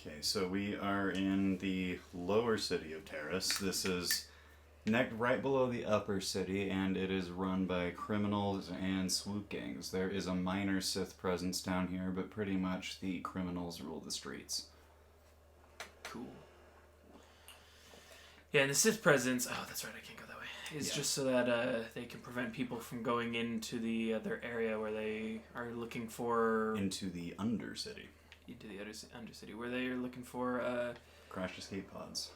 Okay, so we are in the lower city of Terrace. This is necked right below the upper city, and it is run by criminals and swoop gangs. There is a minor Sith presence down here, but pretty much the criminals rule the streets. Cool. Yeah, and the Sith presence... Oh, that's right, I can't go that way. It's just so that they can prevent people from going into the other area where they are looking for... Into the Undercity. Into the Undercity, where they are looking for... Crash escape pods.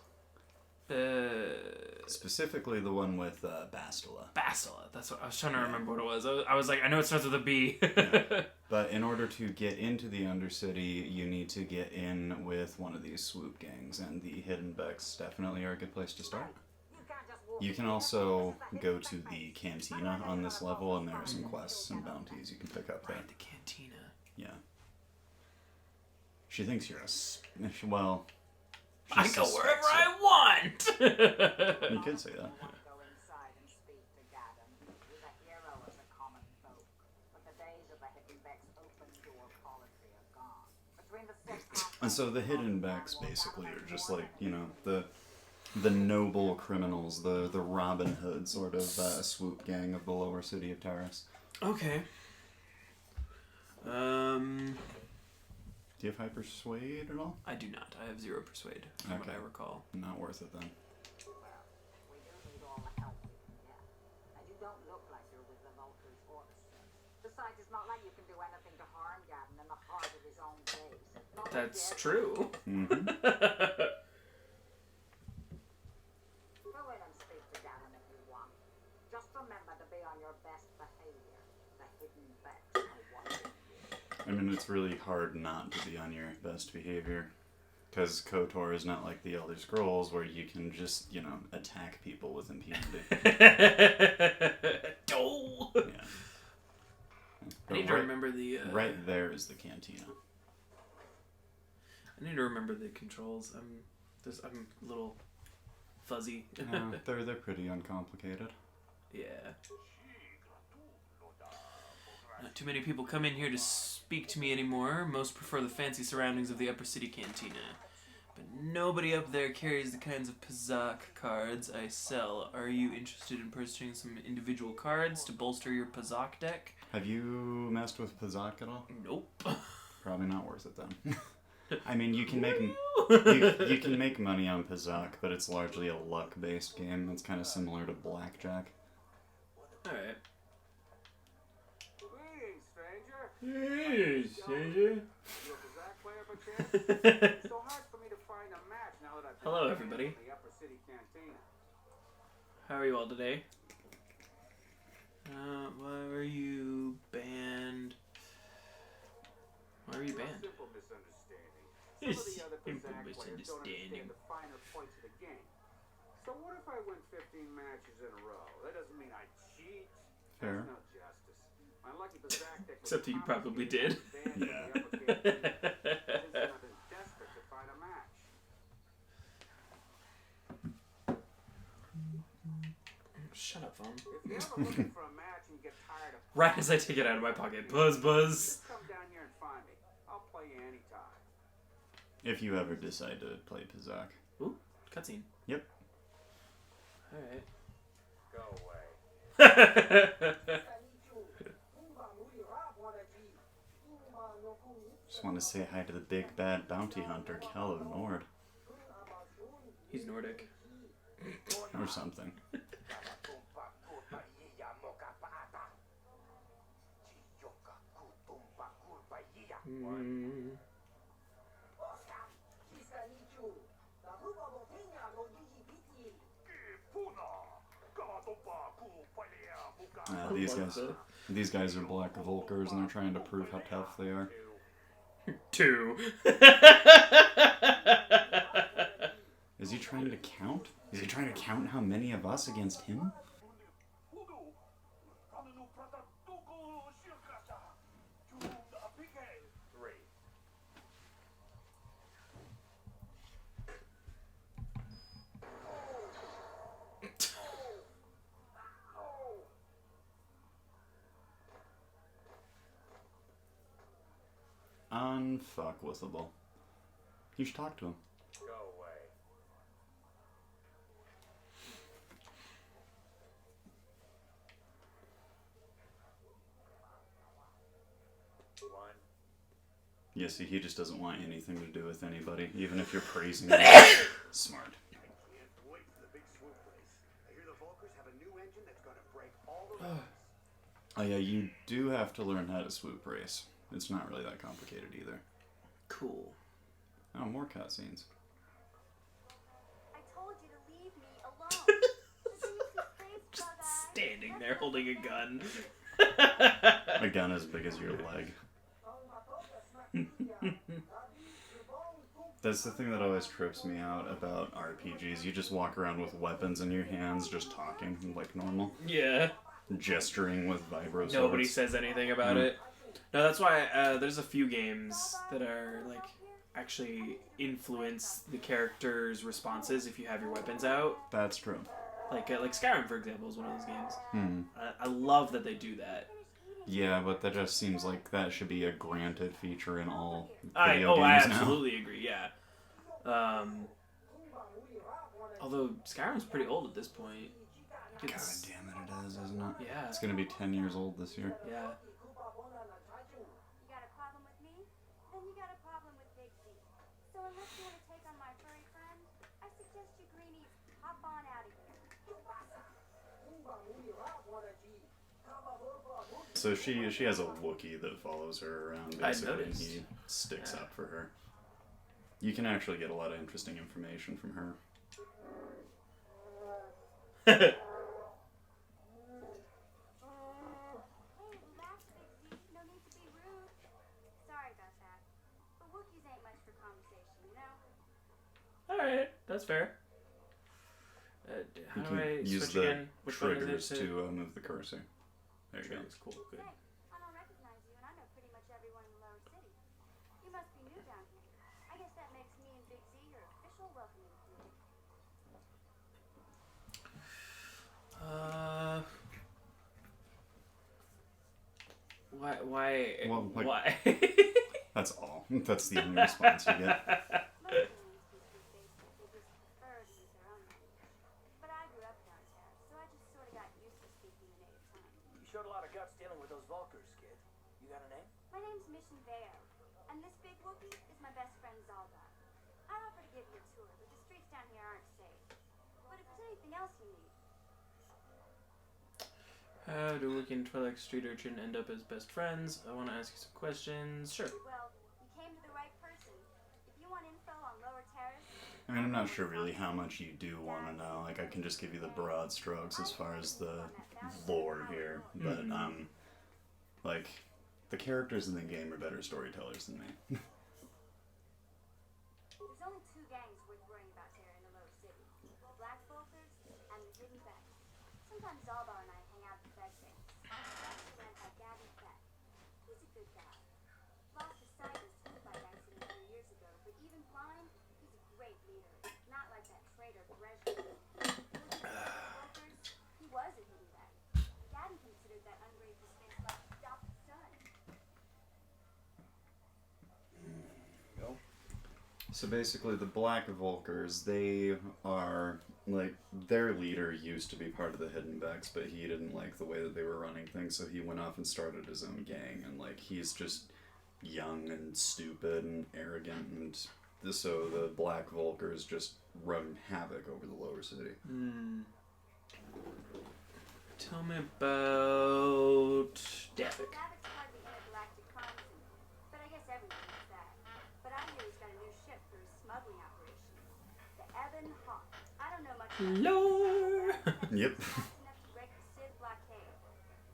Specifically the one with Bastila. Bastila. That's what I was trying to remember what it was. I was like, I know it starts with a B. Yeah. But in order to get into the Undercity, you need to get in with one of these swoop gangs, and the Hidden Becks definitely are a good place to start. You can also go to the Cantina on this level, and there are some quests and bounties you can pick up there. Right, the Cantina. Yeah. She thinks you're well... I go wherever I want! You could say that. And so the Hidden Becks basically are just like, you know, the noble criminals, the Robin Hood sort of swoop gang of the lower city of Terrace. Okay. Do you have high persuade at all? I do not. I have 0 persuade, from what I recall. Not worth it then. That's true. Mm-hmm. Go in and speak to Gavin if you want. Just remember to be on your best behavior. The Hidden Becks are watching you. I mean, it's really hard not to be on your best behavior. Because KotoR is not like the Elder Scrolls where you can just, you know, attack people with impunity. Oh! Yeah. I need to remember the... Right there is the Cantina. I need to remember the controls. I'm a little fuzzy. They're pretty uncomplicated. Yeah. Not too many people come in here to speak to me anymore. Most prefer the fancy surroundings of the Upper City Cantina. But nobody up there carries the kinds of Pazak cards I sell. Are you interested in purchasing some individual cards to bolster your Pazak deck? Have you messed with Pazak at all? Nope. Probably not worth it then. I mean, you can make you can make money on Pazak, but it's largely a luck-based game. It's kind of similar to blackjack. All right. Greetings, stranger. Hey, stranger. So hard for me to find a match now that I've been Hello, everybody. in the Upper City Cantina. How are you all today? Why were you banned? Why were you banned? Simple misunderstanding. It's Some of the other simple Pazak players don't misunderstanding. understand the finer points of the game. So what if I win 15 matches in a row? That doesn't mean I cheat. Fair. There's no justice. My lucky Pazak deck was Except that you probably did. banned from the Upper Cantina. Since I've been desperate to find a match. Shut up, phone. If you're ever looking for a match and get tired of Right as I take it out of my pocket. Buzz, buzz. just come down here and find me. I'll play you anytime. If you ever decide to play Pazak. Ooh, cutscene. Yep. Alright. Go away. Just want to say hi to the big bad bounty hunter, KotoR. He's Nordic. Or something. These guys are black Volkers, and they're trying to prove how tough they are. 2. Is he trying to count? Is he trying to count how many of us against him? Unfuckwithable. You should talk to him. Go away. One. Yeah, see, he just doesn't want anything to do with anybody, even if you're praising him. Smart. I can't wait for the big swoop race. I hear the Volkers have a new engine that's gonna break all the records. Oh yeah, you do have to learn how to swoop race. It's not really that complicated either. Cool. Oh, more cutscenes. I told you to leave me alone. Just standing there holding a gun. A gun as big as your leg. That's the thing that always trips me out about RPGs. You just walk around with weapons in your hands, just talking like normal. Yeah. Gesturing with vibro Nobody swords. says anything about it. No, that's why there's a few games that are like actually influence the character's responses if you have your weapons out. That's true. Like Skyrim, for example, is one of those games. Hmm. I love that they do that. Yeah, but that just seems like that should be a granted feature in all I video games now. absolutely agree. Yeah. Although Skyrim's pretty old at this point. God damn it, it is, isn't it? Yeah. It's gonna be 10 years old this year. Yeah. You got a problem with me? Then you got a problem with Big Z. So unless you want to take on my furry friend, I suggest you greenies hop on out of here. So she has a Wookiee that follows her around I basically, and noticed. he sticks Yeah. up for her. You can actually get a lot of interesting information from her. Hey, relax, Big Z. No need to be rude. Sorry about that. But Wookiees ain't much for conversation, you know? Alright, that's fair. How You do I can use switch the again? Which one triggers is it? to move the cursor. There you go. Triggers, cool, good. Say, I don't recognize you, and I know pretty much everyone in the lower city. You must be new down here. I guess that makes me and Big Z your official welcoming committee. Why? Well, like- why? That's all. That's the only response you get. Most aliens speak through Facebook. They just prefer to use their own language. But I grew up down there, so I just sort of got used to speaking the native tongue. You showed a lot of guts dealing with those Volkers, kid. You got a name? My name's Mission Vale, and this big Wookiee is my best friend Zaldar. I offer to give you a tour, but the streets down here aren't safe. But if there's anything else you need, How do Wookiee and Twi'lek Street Urchin end up as best friends? I want to ask you some questions. Sure. well, you came to the right person. If you want info on Lower Terrace, I mean, I'm not sure really how much you do want to know. Like, I can just give you the broad strokes as far as the lore here. But, like, the characters in the game are better storytellers than me. there's only two gangs worth worrying about here in the Lower City. The Black Bolters and the Hidden Becks. Sometimes Zaldar and I hang out at the bed things. Especially ran by Gabby Beck. He's a good guy. Lost his sight in a suicide accident a few years ago, but even blind, he's a great leader. Not like that traitor Brezhnev. He was a Hidden Beck. Gabby considered that ungrateful space like his adopted son. So basically, the Black Volkers, they are, like, their leader used to be part of the Hidden Becks, but he didn't like the way that they were running things, so he went off and started his own gang, and, like, he's just young and stupid and arrogant, and so the Black Volkers just run havoc over the lower city. Tell me about Davik. Davik's part of the intergalactic crime syndicate, but I guess everyone knows that. But I hear he's got a new ship for his smuggling operation. The Ebon Hawk. I don't know much about it. Lore. Yep. Fast enough to break the Civ blockade.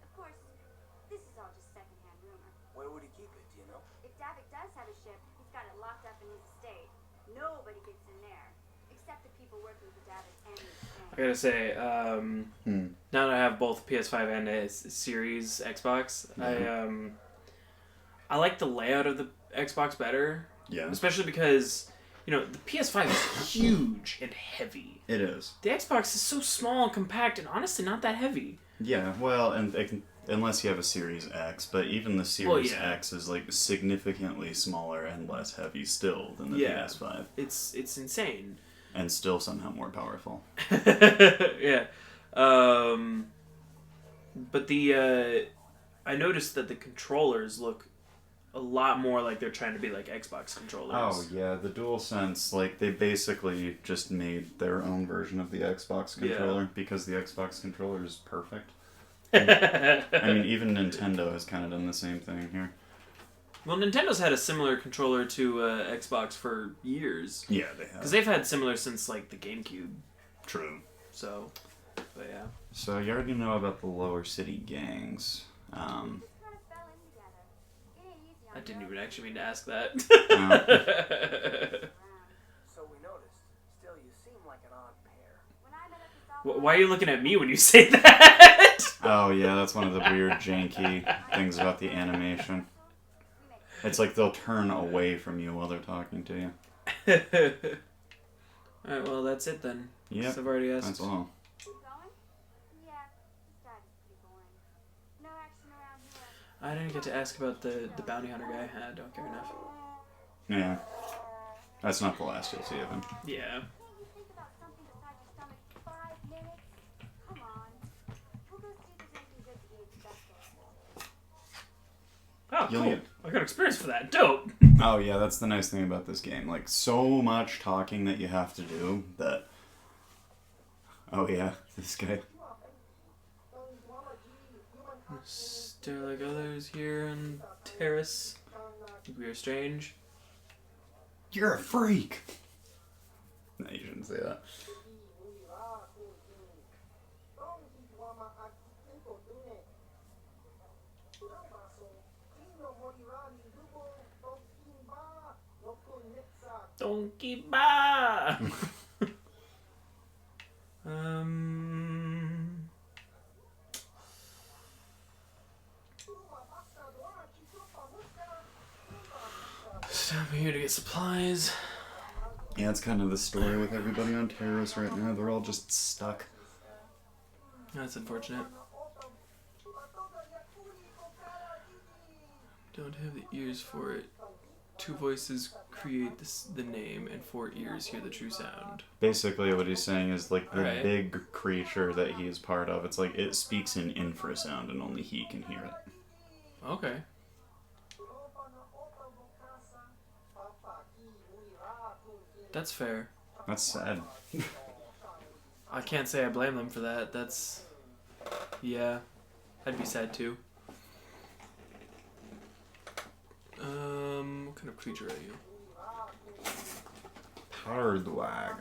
Of course, this is all just secondhand rumor. Where would he keep it, do you know? If Davik does have a ship, he's got it locked up in his estate. Nobody gets in there, except the people working for Davik and his I gang. gotta say, now that I have both PS5 and a Series Xbox, I like the layout of the Xbox better, Yeah, especially because the PS5 is huge and heavy. it is. The Xbox is so small and compact and honestly not that heavy. Yeah, well, and they can, unless you have a Series X, but even the Series X is like significantly smaller and less heavy still than the PS5, It's insane. and still somehow more powerful. Yeah. But I noticed that the controllers look a lot more like they're trying to be like Xbox controllers. Oh yeah, the DualSense, like they basically just made their own version of the Xbox controller because the Xbox controller is perfect. I mean, even Nintendo has kind of done the same thing here. Well, Nintendo's had a similar controller to Xbox for years. Yeah, they have. Because they've had similar since like the GameCube. True. So, but yeah. So you already know about the lower city gangs. I didn't even actually mean to ask that. So we noticed. Still, you seem like an odd pair. Why are you looking at me when you say that? Oh yeah, that's one of the weird janky things about the animation. It's like they'll turn away from you while they're talking to you. Alright, well that's it then. Yep, I've already asked. that's all. I didn't get to ask about the bounty hunter guy. I don't care enough. Yeah. That's not the last you'll see of him. Yeah. Oh, cool. I got experience for that. Dope. Oh yeah, that's the nice thing about this game. Like, so much talking that you have to do that... Oh yeah, this guy. Stare like others here on terrace. Think we are strange. You're a freak! No, you shouldn't say that. Donkey Ba! Stop here to get supplies. Yeah, it's kind of the story with everybody on terrace right now. They're all just stuck. That's unfortunate. Don't have the ears for it. 2 voices create the name, and 4 ears hear the true sound. Basically, what he's saying is, like, the Alright. big creature that he is part of, it's like, it speaks in infrasound, and only he can hear it. Okay. That's fair. That's sad. I can't say I blame them for that. That's... Yeah. I'd be sad too. What kind of creature are you? Hardwag.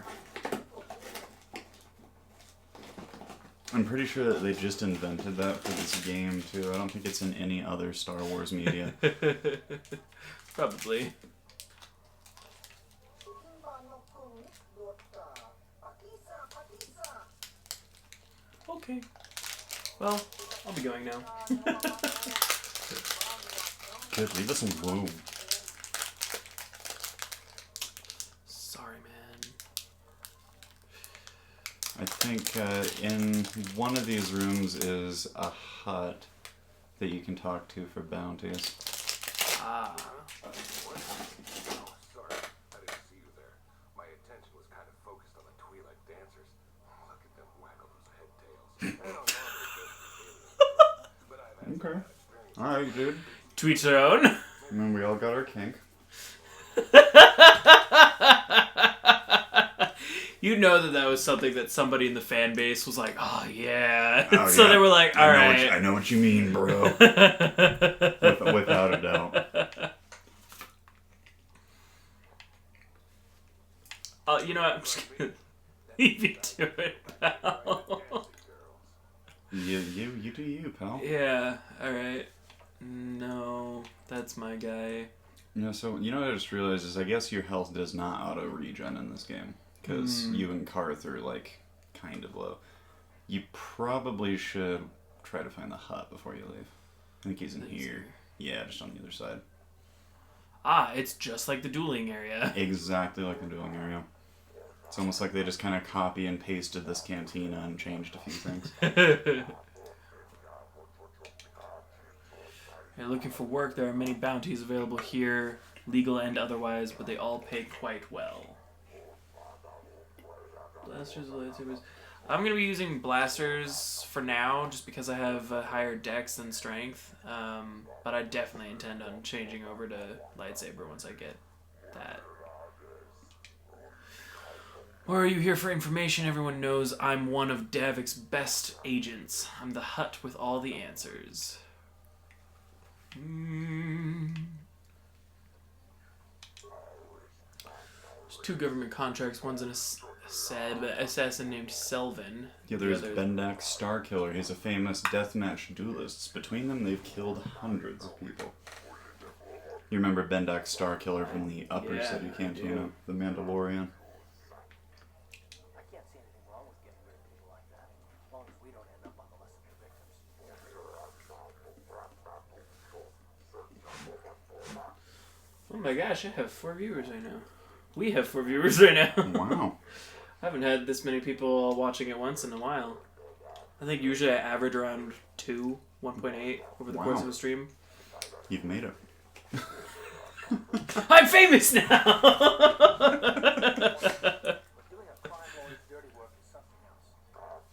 I'm pretty sure that they just invented that for this game, too. I don't think it's in any other Star Wars media. Probably. Okay. Well, I'll be going now. Good, leave us alone. Sorry, man. I think in one of these rooms is a hut that you can talk to for bounties. Ah. Sorry, I didn't see you there. My attention was kind of focused on the Twi'lek dancers. Look at them waggle those head tails. I don't know but I've had Okay. experience. Alright, dude. To each their own. I mean, we all got our kink. You know that was something that somebody in the fan base was like, oh yeah. Oh, So yeah. they were like, all right. I know what you mean, bro. Without a doubt. You know what? I'm just gonna leave you to it, pal. You do you, pal. Yeah, alright. No, that's my guy. Yeah, so, you know what I just realized is I guess your health does not auto-regen in this game. Because you and KotoR are, like, kind of low. You probably should try to find the hut before you leave. I think he's in here. Yeah, just on the other side. Ah, it's just like the dueling area. Exactly like the dueling area. It's almost like they just kind of copy and pasted this cantina and changed a few things. You're looking for work. There are many bounties available here, legal and otherwise, but they all pay quite well. Blasters, lightsabers. I'm going to be using blasters for now, just because I have a higher dex than strength. But I definitely intend on changing over to lightsaber once I get that. Or are you here for information? Everyone knows I'm one of Davik's best agents. I'm the Hutt with all the answers. There's 2 government contracts. One's an assassin named Selvin. The other is Bendak Starkiller. He's a famous deathmatch duelist. Between them, they've killed hundreds of people. You remember Bendak Starkiller from the Upper City Cantina, the Mandalorian? I can't see anything wrong with getting rid of people like that, as long as we don't end up on the list of the victims. Oh my gosh, I have 4 viewers right now. We have 4 viewers right now. Wow. I haven't had this many people watching at once in a while. I think usually I average around 2, 1.8 over the course of a stream. You've made it. I'm famous now! But doing a crime lord's dirty work is something else.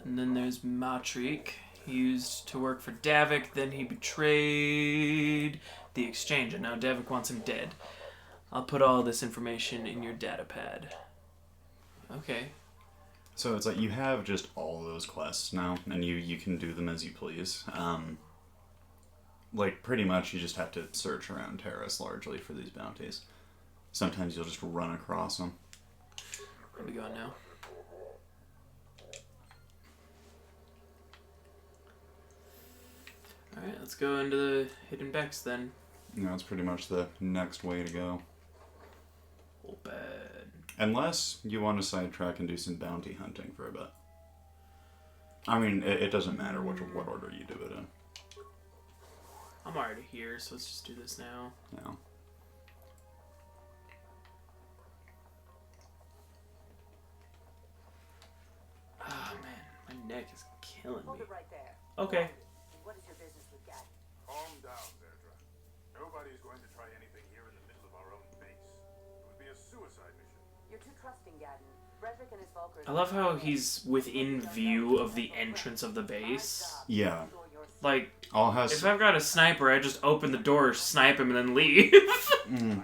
And then there's Matrik. He used to work for Davik, then he betrayed the exchange, and now Davik wants him dead. I'll put all this information in your data pad. Okay. So it's like you have just all those quests now, and you can do them as you please. Like, pretty much you just have to search around Terrace largely for these bounties. Sometimes you'll just run across them. Where are we going now? Alright, let's go into the hidden Becks then. You know, it's pretty much the next way to go. Oh, bad. Unless you want to sidetrack and do some bounty hunting for a bit. I mean, it doesn't matter what order you do it in. I'm already here, so let's just do this now. Yeah. Oh man, my neck is killing Hold me. it right there. Okay. What is your business with Gad? Calm down, Zerdra. Nobody's going to try anything here in the middle of our own base. It would be a suicide mission. You're too trusting, Gadden. Frederick and his Vulkars. I love how he's within view of the entrance of the base. Yeah. Like, All has... if I've got a sniper, I just open the door, snipe him, and then leave.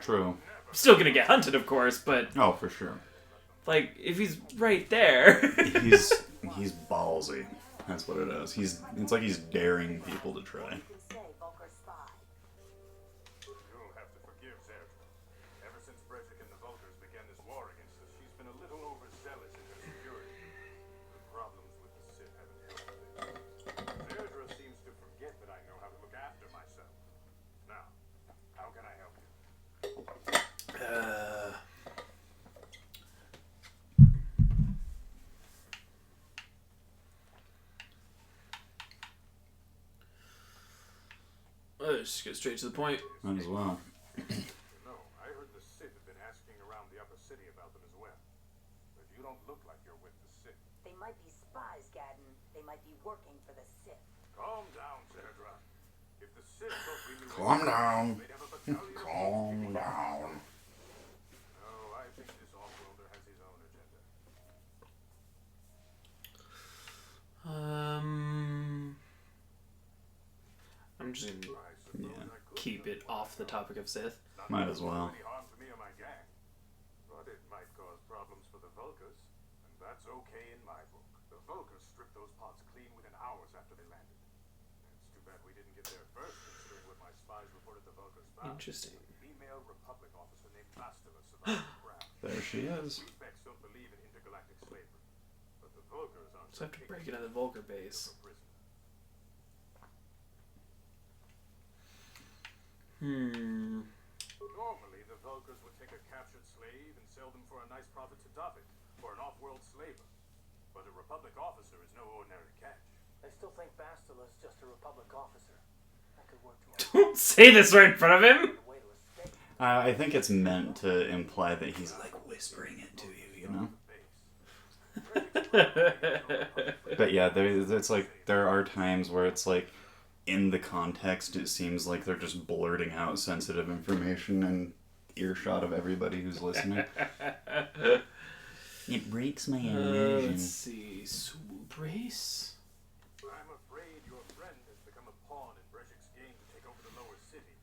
True. I'm still gonna get hunted, of course, but, Oh, for sure. like, if he's right there... He's ballsy. That's what it is. It's like he's daring people to try. You'll have to forgive Zerdra. Ever since Frederick and the Vulkars began this war against us, she's been a little overzealous in her security. The problems with the Sith haven't helped things. Zerdra seems to forget that I know how to look after myself. Now, how can I help you? Let's just get straight to the point. Might as well. No, I heard the Sith have been asking around the upper city about them as well. But you don't look like you're with the Sith. They might be spies, Gadden. They might be working for the Sith. Calm down, Zerdra. If the Sith thought we knew Calm down. they'd have a battalion of Calm down. No, I think this off-worlder has his own agenda. I'm just gonna I suppose Yeah. I could keep it off the topic of Sith. not Might as well. do any harm to me or my gang. But it might cause problems for the Vulkars, and that's okay in my book. The Vulkars stripped those pods clean within hours after they landed. It's too bad we didn't get there first, considering what my spies reported the Vulkars found. Interesting. A female Republic officer named Bastila survived the crash. There she is. We Becks don't believe in intergalactic slavery, but the Vulkars aren't. So I have to break into the Vulcar base. Normally, the Vulkars would take a captured slave and sell them for a nice profit to Davik, for an off-world slaver. But a Republic officer is no ordinary catch. I still think Bastila's just a Republic officer. That could work to Don't say this right in front of him! a way to escape. I think it's meant to imply that he's like whispering it to you, you know? But yeah, it's like there are times where it's like in the context, it seems like they're just blurting out sensitive information and earshot of everybody who's listening. It breaks my illusion. Let's see. Swoop race? I'm afraid your friend has become a pawn in Brejik's game to take over the lower city.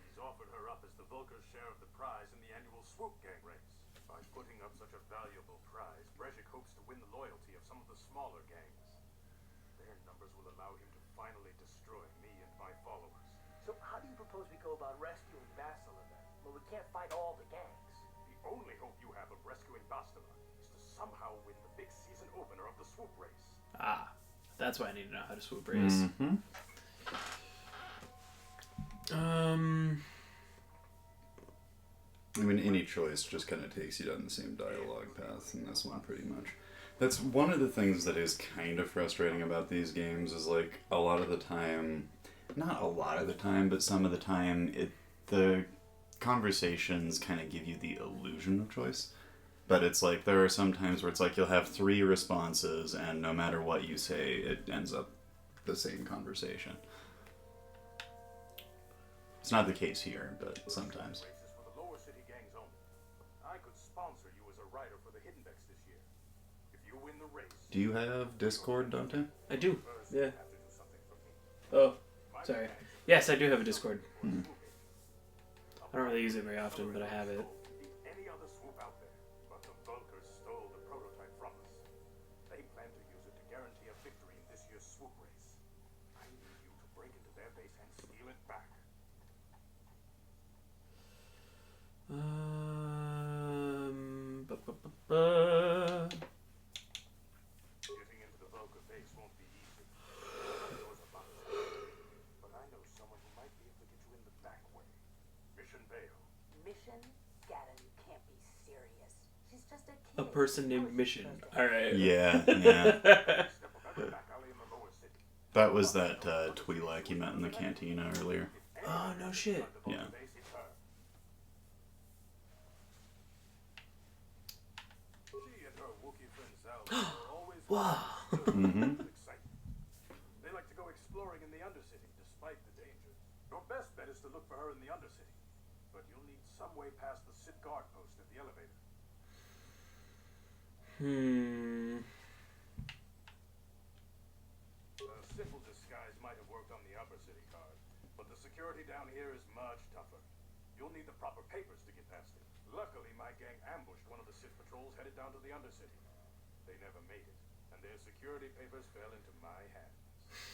He's offered her up as the Vulcar's share of the prize in the annual swoop gang race. By putting up such a valuable prize, Brejik hopes to win the loyalty of some of the smaller gangs. Their numbers will allow him to finally destroy me and my followers. So how do you propose we go about rescuing Bastila then? Well, we can't fight all the gangs. The only hope you have of rescuing Bastila is to somehow win the big season opener of the swoop race. Ah, that's why I need to know how to swoop race. Mm-hmm. I mean, any choice just kind of takes you down the same dialogue path in this one, pretty much. That's one of the things that is kind of frustrating about these games is, like, a lot of the time, not a lot of the time, but some of the time, the conversations kind of give you the illusion of choice. But it's like, there are some times where it's like, you'll have 3 responses, and no matter what you say, it ends up the same conversation. It's not the case here, but sometimes. Races for the lower city gangs only. I could sponsor you as a rider for the Hiddenbecks this year. If you win the race, Do you have Discord, Dante? I do. first Yeah. you have to do something for me. Oh, My sorry. thanks Yes, I do have a Discord. for swooping. I don't really use it very often, but I have it. Any other swoop out there, but the Vulcars stole the prototype from us. They plan to use it to guarantee a victory in this year's swoop race. I need you to break into their base and steal it back. Ba, ba, ba, ba. Getting into the Vulcar base won't be easy. The doors are locked. But I know someone who might be able to get you in the back way. Mission Vale. Mission? Gaddon, you can't be serious. She's just a A kid. person named Mission. Alright. Yeah. Step up out the back alley in the lower city. That was that Twi'lek you met in the cantina earlier. Oh, no shit. Yeah. Base, it's her. She and her Wookiee friend Zal are always Wow. Mm-hmm. excitement. They like to go exploring in the Undercity, despite the dangers. Your best bet is to look for her in the Undercity, but you'll need some way past the Sith guard post at the elevator. A simple disguise might have worked on the Upper City card, but the security down here is much tougher. You'll need the proper papers to get past it. Luckily, my gang ambushed one of the Sith patrols headed down to the Undercity. They never made it, and their security papers fell into my hands.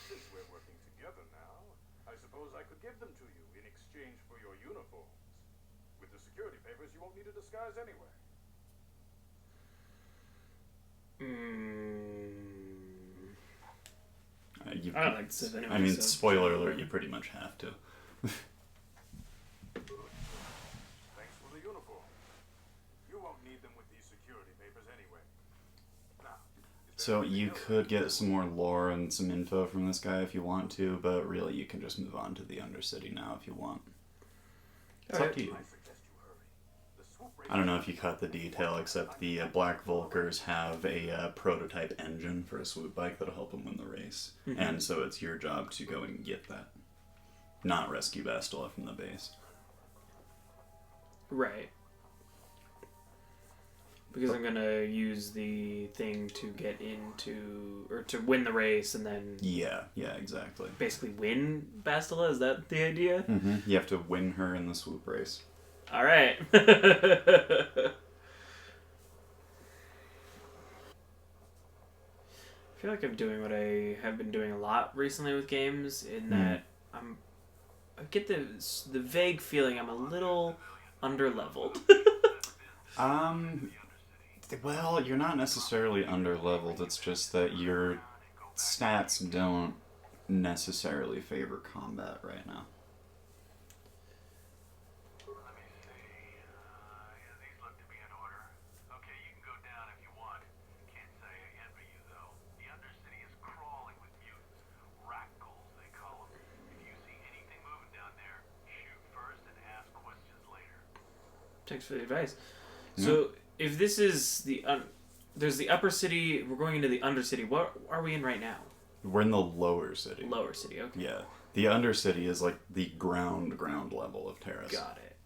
Since we're working together now, I suppose I could give them to you in exchange for your uniforms. With the security papers, you won't need a disguise anyway. I don't like the Sith anyway. I mean, so. spoiler alert, you pretty much have to. Thanks for the uniform. You won't need them with these security papers anyway. Now, is there So anything you else could get some more lore and some info from this guy if you want to, but really you can just move on to the Undercity now if you want. It's up to you. I suggest you hurry. The swoop race I don't know if you caught the detail, except the Black Vulcars have a prototype engine for a swoop bike that'll help them win the race. And so it's your job to go and get that. Not rescue Bastila from the base. Right. Because I'm gonna use the thing to get into, or to win the race, and then Yeah, exactly. basically win Bastila. Is that the idea? You have to win her in the swoop race. All right. I feel like I'm doing what I have been doing a lot recently with games, in that I get the vague feeling I'm a little underleveled. Well, you're not necessarily underleveled. It's just that your stats don't necessarily favor combat right now. Let me see. Yeah, these look to be in order. Okay, you can go down if you want. Can't say I envy you, though. The Undercity is crawling with mutants. Rackles, they call them. If you see anything moving down there, shoot first and ask questions later. Thanks for the advice. So, if this is the there's the upper city, we're going into the undercity. What are we in right now? We're in the lower city. Lower city, okay. Yeah. The Undercity is like the ground level of Terrace. Got it.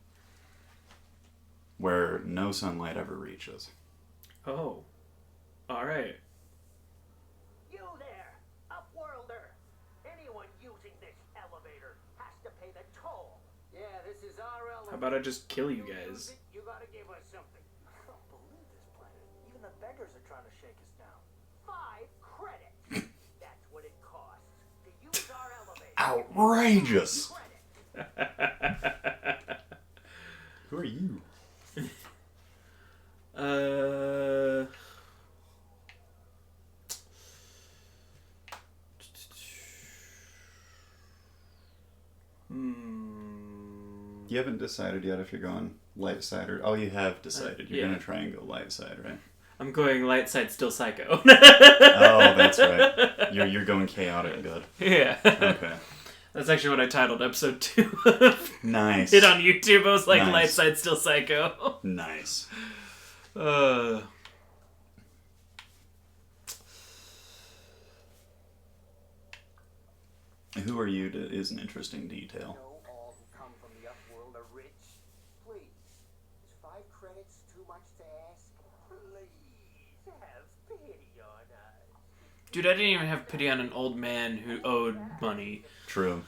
Where no sunlight ever reaches. Oh. Alright. You there, Upworlder! Anyone using this elevator has to pay the toll. Yeah, this is our elevator. How about I just kill you use guys? it, you gotta give us something. I don't believe this planet. Even the beggars are trying to shake us down. 5 credits. That's what it costs to use our elevator. Outrageous! Credits. Who are you? You haven't decided yet if you're going light side or... Oh, you have decided. You're yeah. going to try and go light side, right? I'm going light side, still psycho. Oh, that's right. You're going chaotic good. Yeah. Okay. That's actually what I titled episode 2 of Nice. it on YouTube. I was like, Nice. light side, still psycho. Nice. Who are you is an interesting detail. know all who come from the Upworld are rich. Please, is 5 credits too much to ask? Please, have pity on us. Dude, I didn't even have pity on an old man who owed money. True.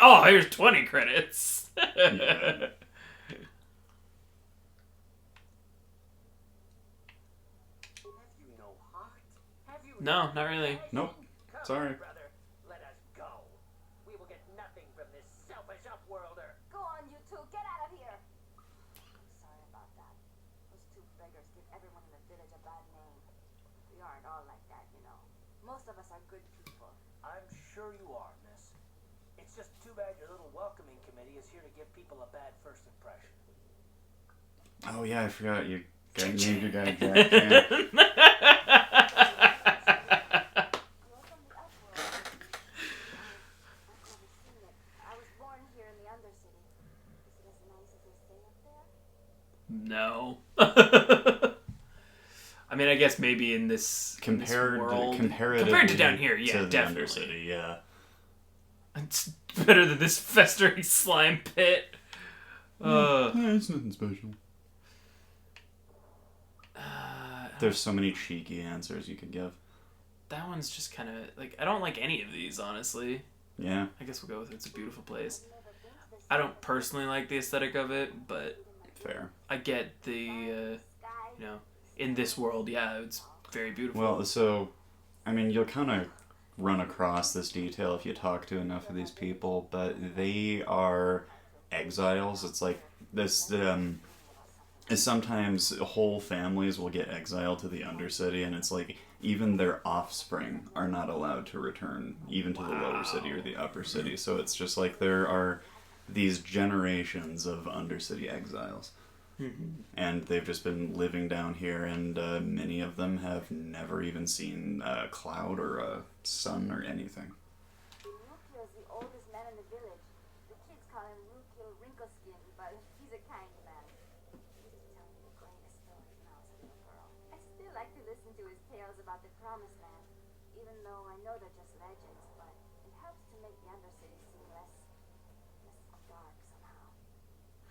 Oh, here's 20 credits. Yeah. Have you no heart? Have you No, not really. Nope. Come Sorry. on, brother. Let us go. We will get nothing from this selfish Upworlder. Go on, you two. Get out of here. I'm sorry about that. Those 2 beggars give everyone in the village a bad name. We aren't all like that, you know. Most of us are good people. I'm sure you are, miss. It's just too bad your little welcoming committee is here to give people a bad first impression. Oh, yeah, I forgot. You named your guy Jack Chan. You're from the Upworld. I've never seen it. I was born here in the Undercity. Is it as nice as they say up there? No. I mean, I guess maybe in this Compared world. compared Compared to down here, yeah, to the definitely. Undercity, yeah. It's better than this festering slime pit. It's nothing special. There's so many cheeky answers you could give. That one's just kind of like, I don't like any of these, honestly. Yeah. I guess we'll go with It's a Beautiful Place. I don't personally like the aesthetic of it, but Fair. I get the, you know, in this world, yeah, it's very beautiful. Well, so, I mean, you'll kind of run across this detail if you talk to enough of these people, but they are exiles. It's like this, is sometimes whole families will get exiled to the Undercity, and it's like even their offspring are not allowed to return even to the lower city or the upper city. So it's just like there are these generations of Undercity exiles. And they've just been living down here, and many of them have never even seen a cloud or a sun or anything. Rukil's the oldest man in the village. The kids call him Rukil Wrinkleskin, but he's a kind man. He used to tell me the greatest stories when I was a little girl. I still like to listen to his tales about the Promised Land, even though I know they're just legends, but it helps to make the Undercity seem less dark somehow.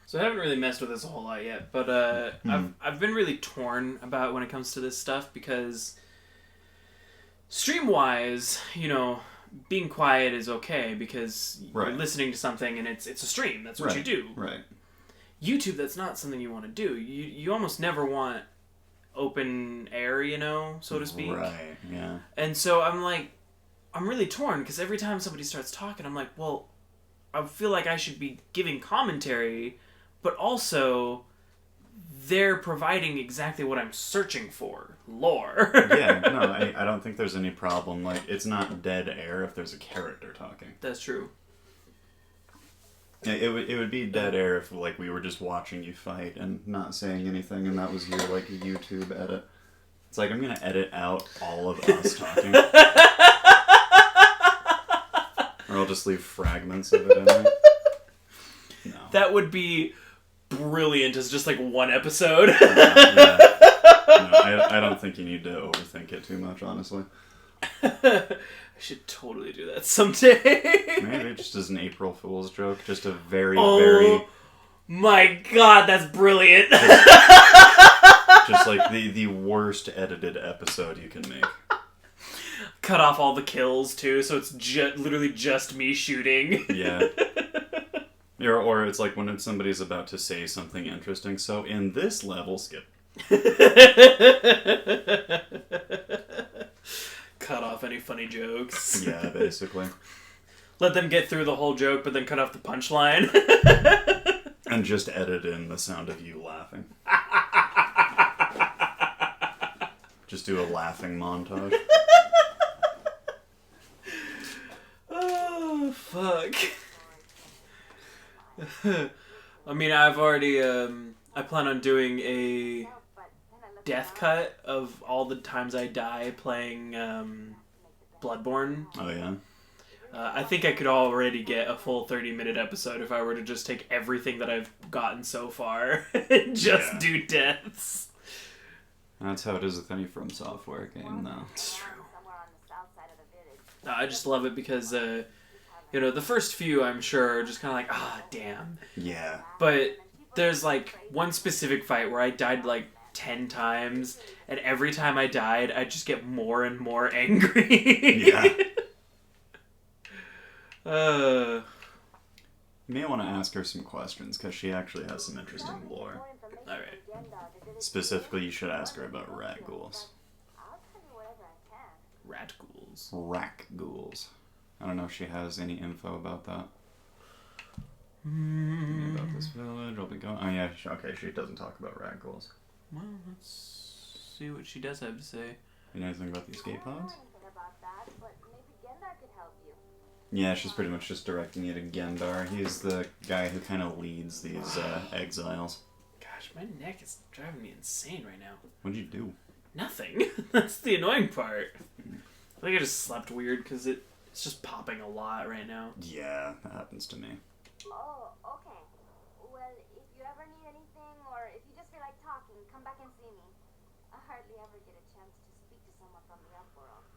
So I haven't really messed with this a whole lot yet, but I've been really torn about when it comes to this stuff, because stream-wise, you know, being quiet is okay because Right. you're listening to something and it's a stream. That's what Right. you do. Right. YouTube, that's not something you want to do. You almost never want open air, you know, so to speak. Right, yeah. And so I'm like, I'm really torn because every time somebody starts talking, I'm like, well, I feel like I should be giving commentary, but also they're providing exactly what I'm searching for, lore. Yeah, no, I don't think there's any problem. Like, it's not dead air if there's a character talking. That's true. Yeah, it would be dead air if, like, we were just watching you fight and not saying anything, and that was your, like, YouTube edit. It's like, I'm gonna edit out all of us talking. Or I'll just leave fragments of it in there. No. That would be brilliant as just like one episode. Yeah. No, I don't think you need to overthink it too much, honestly. I should totally do that someday. Maybe just as an April Fool's joke, just a very, Oh. very... My god, that's brilliant. Just like the worst edited episode you can make. Cut off all the kills too, so it's literally just me shooting. Yeah. Or it's like when somebody's about to say something interesting, so in this level, skip. Cut off any funny jokes. Yeah, basically. Let them get through the whole joke, but then cut off the punchline. And just edit in the sound of you laughing. Just do a laughing montage. Oh, fuck. I mean, I've already, I plan on doing a death cut of all the times I die playing, Bloodborne. Oh, yeah? I think I could already get a full 30-minute episode if I were to just take everything that I've gotten so far and just do deaths. That's how it is with any From Software game, though. It's true. I just love it because, you know, the first few, I'm sure, are just kind of like, ah, damn. Yeah. But there's, like, one specific fight where I died, like, 10 times, and every time I died, I just get more and more angry. Yeah. Uh, You may want to ask her some questions, because she actually has some interesting lore. Alright. Specifically, you should ask her about rat ghouls. Rat ghouls. Rat ghouls. I don't know if she has any info about that. About this village, I'll be going... Oh yeah, okay, she doesn't talk about rat ghouls. Well, let's see what she does have to say. You know anything about the escape pods? Yeah, she's pretty much just directing you to Gendar. He's the guy who kind of leads these exiles. Gosh, my neck is driving me insane right now. What'd you do? Nothing. That's the annoying part. I think I just slept weird because it's just popping a lot right now. Yeah, that happens to me. Oh, okay. Well, if you ever need anything, or if you just feel like talking, come back and see me. I hardly ever get a chance to speak to someone from the upworld.